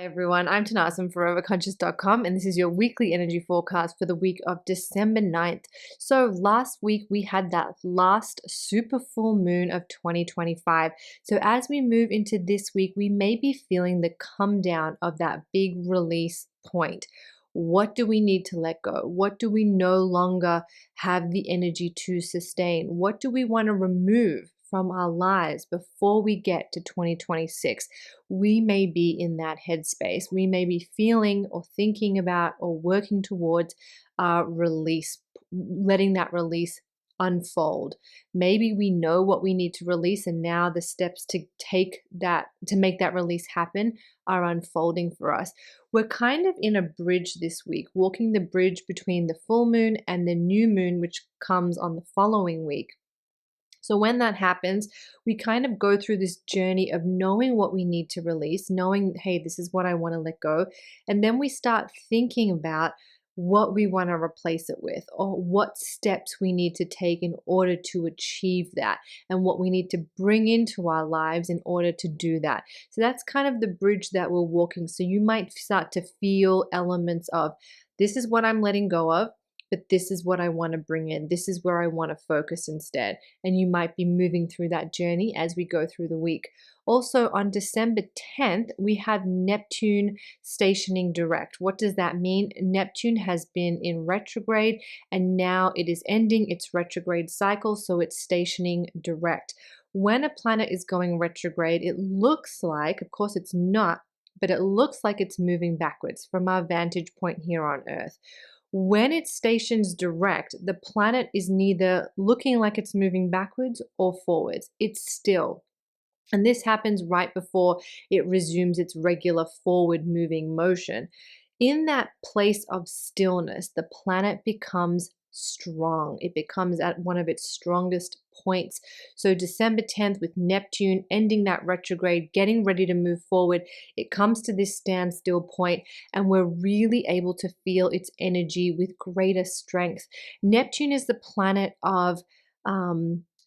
Everyone, I'm Tanaaz from foreverconscious.com, and this is your weekly energy forecast for the week of December 9th. So last week we had that last super full moon of 2025. So as we move into this week, we may be feeling the come down of that big release point. What do we need to let go? What do we no longer have the energy to sustain? What do we want to remove from our lives before we get to 2026? We may be in that headspace. We may be feeling or thinking about or working towards release, letting that release unfold. Maybe we know what we need to release, and now the steps to take that, to make that release happen, are unfolding for us. We're kind of in a bridge this week, walking the bridge between the full moon and the new moon, which comes on the following week. So when that happens, we kind of go through this journey of knowing what we need to release, knowing, hey, this is what I want to let go. And then we start thinking about what we want to replace it with, or what steps we need to take in order to achieve that, and what we need to bring into our lives in order to do that. So that's kind of the bridge that we're walking. So you might start to feel elements of, this is what I'm letting go of, but this is what I want to bring in. This is where I want to focus instead. And you might be moving through that journey as we go through the week. Also, on December 10th, we have Neptune stationing direct. What does that mean? Neptune has been in retrograde, and now it is ending its retrograde cycle, so it's stationing direct. When a planet is going retrograde, it looks like, of course it's not, but it looks like it's moving backwards from our vantage point here on Earth. When it stations direct, the planet is neither looking like it's moving backwards or forwards. It's still. And this happens right before it resumes its regular forward moving motion. In that place of stillness, the planet becomes strong. It becomes at one of its strongest points. So December 10th, with Neptune ending that retrograde, getting ready to move forward, it comes to this standstill point, and we're really able to feel its energy with greater strength. Neptune is the planet of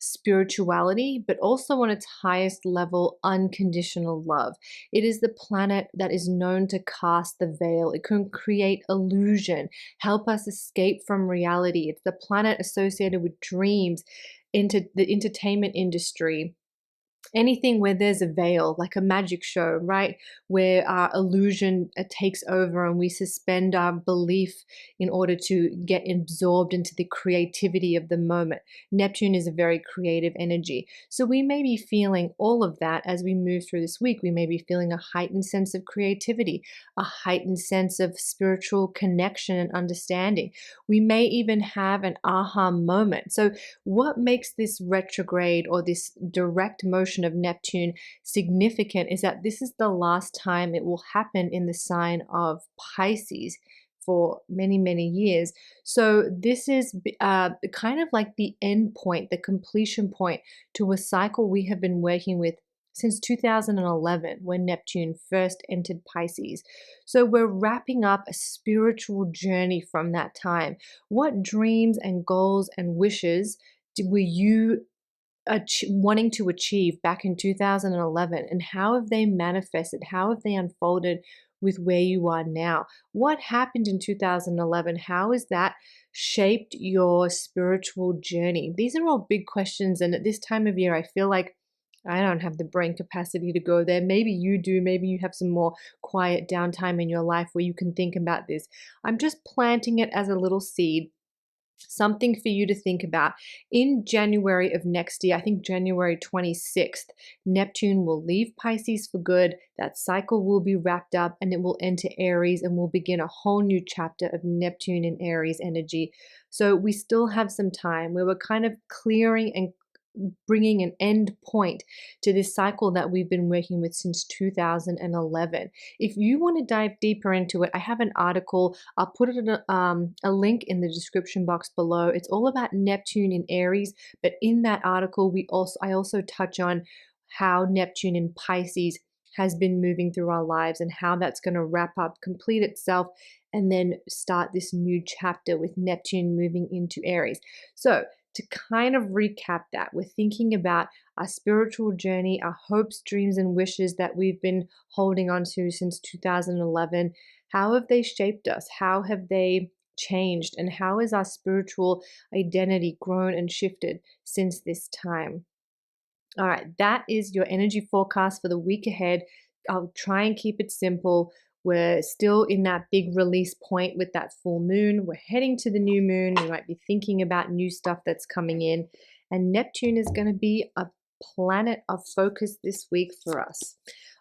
spirituality, but also on its highest level, unconditional love. It is the planet that is known to cast the veil. It can create illusion, help us escape from reality. It's the planet associated with dreams, into the entertainment industry. Anything where there's a veil, like a magic show, right? Where our illusion takes over and we suspend our belief in order to get absorbed into the creativity of the moment. Neptune is a very creative energy. So we may be feeling all of that as we move through this week. We may be feeling a heightened sense of creativity, a heightened sense of spiritual connection and understanding. We may even have an aha moment. So what makes this retrograde or this direct motion of Neptune significant is that this is the last time it will happen in the sign of Pisces for many, many years. So this is kind of like the end point, the completion point to a cycle we have been working with since 2011, when Neptune first entered Pisces. So we're wrapping up a spiritual journey from that time. What dreams and goals and wishes were you wanting to achieve back in 2011, and how have they manifested? How have they unfolded with where you are now? What happened in 2011? How has that shaped your spiritual journey? These are all big questions, and at this time of year, I feel like I don't have the brain capacity to go there. Maybe you do. Maybe you have some more quiet downtime in your life where you can think about this. I'm just planting it as a little seed, something for you to think about. In January of next year, I think January 26th, Neptune will leave Pisces for good. That cycle will be wrapped up and it will enter Aries, and we'll begin a whole new chapter of Neptune and Aries energy. So we still have some time where we're kind of clearing and bringing an end point to this cycle that we've been working with since 2011. If you want to dive deeper into it, I have an article. I'll put it in a link in the description box below. It's all about Neptune in Aries, but in that article, I also touch on how Neptune in Pisces has been moving through our lives and how that's going to wrap up, complete itself, and then start this new chapter with Neptune moving into Aries. So to kind of recap that, we're thinking about our spiritual journey, our hopes, dreams, and wishes that we've been holding on to since 2011. How have they shaped us? How have they changed? And how has our spiritual identity grown and shifted since this time? All right, that is your energy forecast for the week ahead. I'll try and keep it simple. We're still in that big release point with that full moon. We're heading to the new moon. We might be thinking about new stuff that's coming in. And Neptune is going to be a planet of focus this week for us.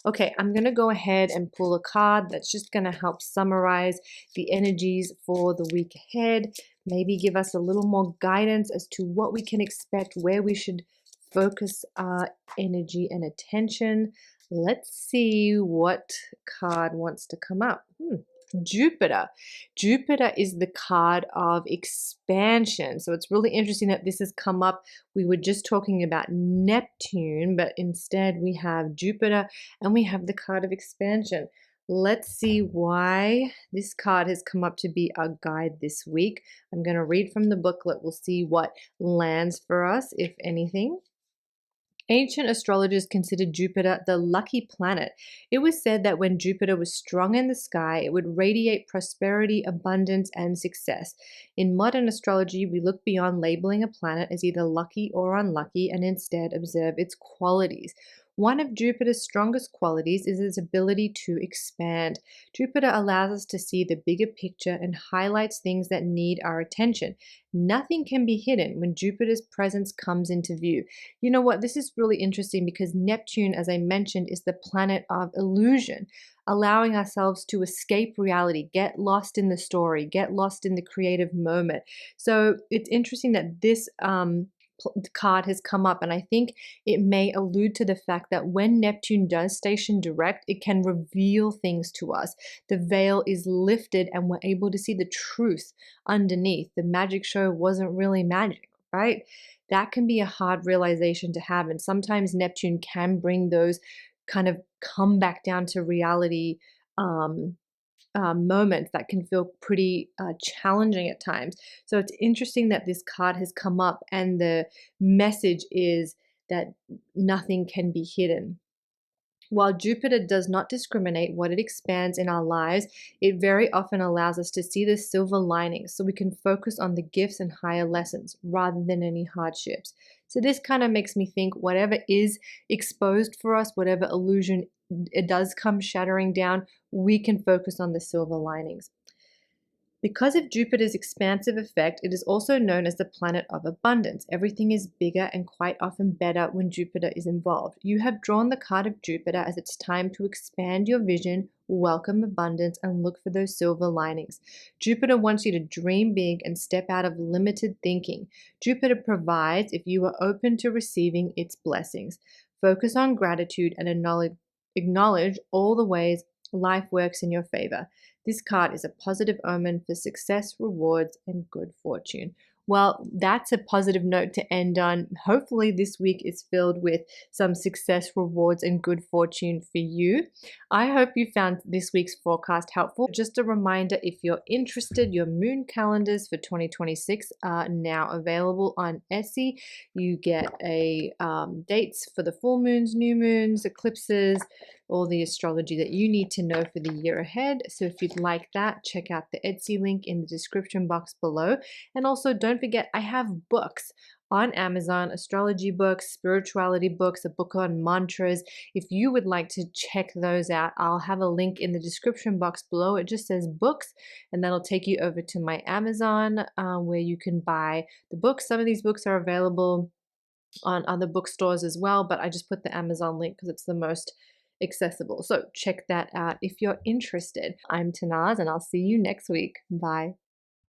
Okay, I'm going to go ahead and pull a card that's just going to help summarize the energies for the week ahead. Maybe give us a little more guidance as to what we can expect, where we should focus our energy and attention. Let's see what card wants to come up. Jupiter. Jupiter is the card of expansion. So it's really interesting that this has come up. We were just talking about Neptune, but instead we have Jupiter and we have the card of expansion. Let's see why this card has come up to be our guide this week. I'm going to read from the booklet. We'll see what lands for us, if anything. Ancient astrologers considered Jupiter the lucky planet. It was said that when Jupiter was strong in the sky, it would radiate prosperity, abundance, and success. In modern astrology, we look beyond labeling a planet as either lucky or unlucky and instead observe its qualities. One of Jupiter's strongest qualities is its ability to expand. Jupiter allows us to see the bigger picture and highlights things that need our attention. Nothing can be hidden when Jupiter's presence comes into view. You know what? This is really interesting because Neptune, as I mentioned, is the planet of illusion, allowing ourselves to escape reality, get lost in the story, get lost in the creative moment. So it's interesting that this card has come up, and I think it may allude to the fact that when Neptune does station direct, it can reveal things to us. The veil is lifted and we're able to see the truth underneath. The magic show wasn't really magic, right? That can be a hard realization to have, and sometimes Neptune can bring those kind of come back down to reality um, moments that can feel pretty challenging at times. So it's interesting that this card has come up, and the message is that nothing can be hidden. While Jupiter does not discriminate what it expands in our lives, it very often allows us to see the silver linings so we can focus on the gifts and higher lessons rather than any hardships. So this kind of makes me think whatever is exposed for us, whatever illusion it does come shattering down, we can focus on the silver linings. Because of Jupiter's expansive effect, it is also known as the planet of abundance. Everything is bigger and quite often better when Jupiter is involved. You have drawn the card of Jupiter as it's time to expand your vision, welcome abundance, and look for those silver linings. Jupiter wants you to dream big and step out of limited thinking. Jupiter provides if you are open to receiving its blessings. Focus on gratitude and acknowledge all the ways life works in your favor. This card is a positive omen for success, rewards, and good fortune. Well, that's a positive note to end on. Hopefully, this week is filled with some success, rewards, and good fortune for you. I hope you found this week's forecast helpful. Just a reminder, if you're interested, your moon calendars for 2026 are now available on Etsy. You get dates for the full moons, new moons, eclipses, all the astrology that you need to know for the year ahead. So if you'd like that, check out the Etsy link in the description box below. And also don't forget, I have books on Amazon, astrology books, spirituality books, a book on mantras. If you would like to check those out, I'll have a link in the description box below. It just says books, and that'll take you over to my Amazon where you can buy the books. Some of these books are available on other bookstores as well, but I just put the Amazon link because it's the most accessible. So check that out if you're interested. I'm Tanaaz, and I'll see you next week. Bye.